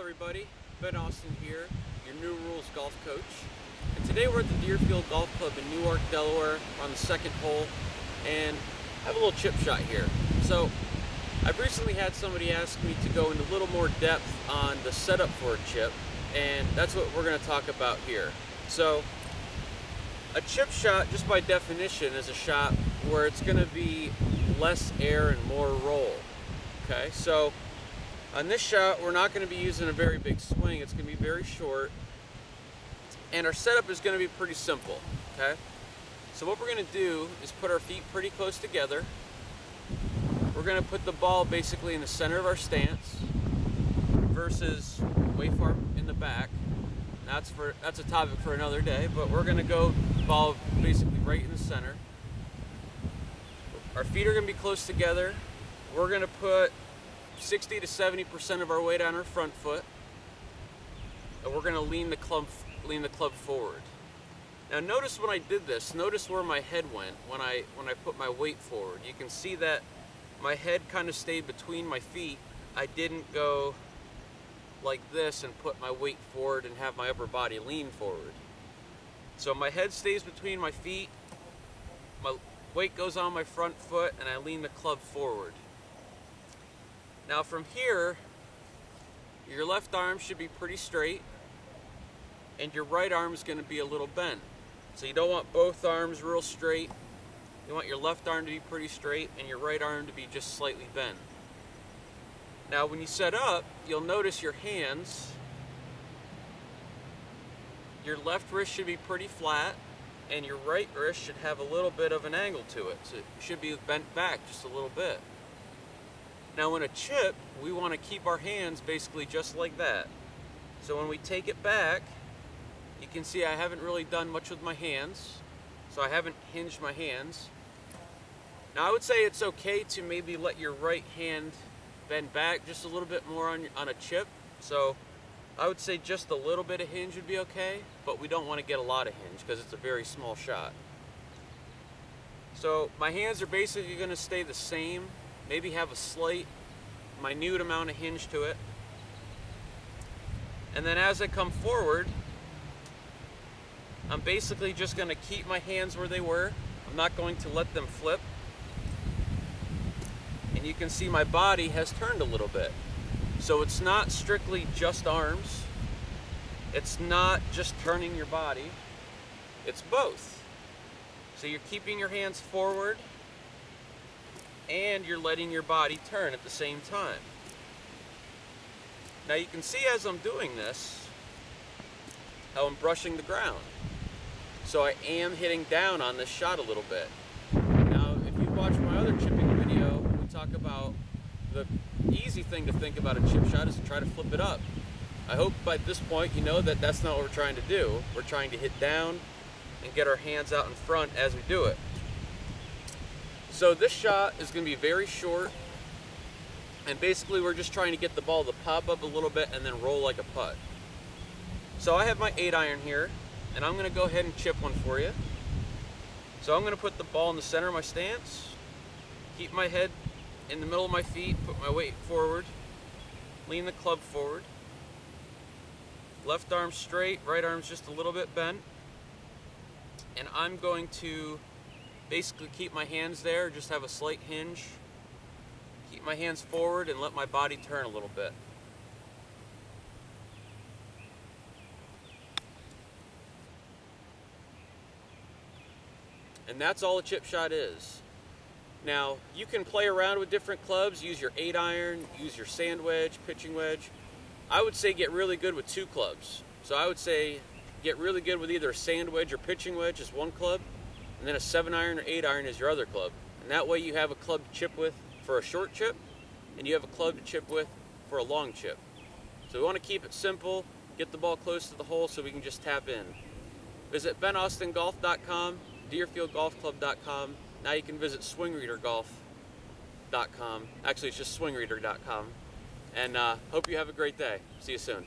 everybody, Ben Austin here, your New Rules golf coach. And today we're at the Deerfield Golf Club in Newark, Delaware. We're on the second hole and I have a little chip shot here. So I've recently had somebody ask me to go into a little more depth on the setup for a chip, and that's what we're going to talk about here. So a chip shot, just by definition, is a shot where it's going to be less air and more roll. Okay, so on this shot, we're not going to be using a very big swing. It's going to be very short. And our setup is going to be pretty simple. Okay, so what we're going to do is put our feet pretty close together. We're going to put the ball basically in the center of our stance versus way far in the back. That's a topic for another day, but we're going to go ball basically right in the center. Our feet are going to be close together. We're going to put 60 to 70% of our weight on our front foot, and we're going to lean the club forward. Now notice when I did this, notice where my head went when I put my weight forward. You can see that my head kind of stayed between my feet. I didn't go like this and put my weight forward and have my upper body lean forward. So my head stays between my feet, my weight goes on my front foot, and I lean the club forward. Now from here, your left arm should be pretty straight and your right arm is going to be a little bent. So you don't want both arms real straight. You want your left arm to be pretty straight and your right arm to be just slightly bent. Now when you set up, you'll notice your hands. Your left wrist should be pretty flat and your right wrist should have a little bit of an angle to it. So it should be bent back just a little bit. Now in a chip, we want to keep our hands basically just like that. So when we take it back, you can see I haven't really done much with my hands. So I haven't hinged my hands. Now I would say it's okay to maybe let your right hand bend back just a little bit more on a chip. So I would say just a little bit of hinge would be okay, but we don't want to get a lot of hinge because it's a very small shot. So my hands are basically going to stay the same, maybe have a slight, minute amount of hinge to it. And then as I come forward, I'm basically just going to keep my hands where they were. I'm not going to let them flip. And you can see my body has turned a little bit. So it's not strictly just arms. It's not just turning your body. It's both. So you're keeping your hands forward and you're letting your body turn at the same time. Now you can see as I'm doing this, how I'm brushing the ground. So I am hitting down on this shot a little bit. Now if you watch my other chipping video, we talk about the easy thing to think about a chip shot is to try to flip it up. I hope by this point you know that that's not what we're trying to do. We're trying to hit down and get our hands out in front as we do it. So this shot is going to be very short, and basically we're just trying to get the ball to pop up a little bit and then roll like a putt. So I have my 8-iron here, and I'm going to go ahead and chip one for you. So I'm going to put the ball in the center of my stance, keep my head in the middle of my feet, put my weight forward, lean the club forward. Left arm straight, right arm's just a little bit bent. And I'm going to basically keep my hands there, just have a slight hinge. Keep my hands forward and let my body turn a little bit. And that's all a chip shot is. Now, you can play around with different clubs, use your 8-iron, use your sand wedge, pitching wedge. I would say get really good with 2 clubs. So I would say get really good with either a sand wedge or pitching wedge as one club, and then a 7-iron or 8-iron is your other club. And that way you have a club to chip with for a short chip, and you have a club to chip with for a long chip. So we want to keep it simple, get the ball close to the hole so we can just tap in. Visit benaustingolf.com, deerfieldgolfclub.com. Now you can visit swingreadergolf.com. Actually, it's just swingreader.com. And hope you have a great day. See you soon.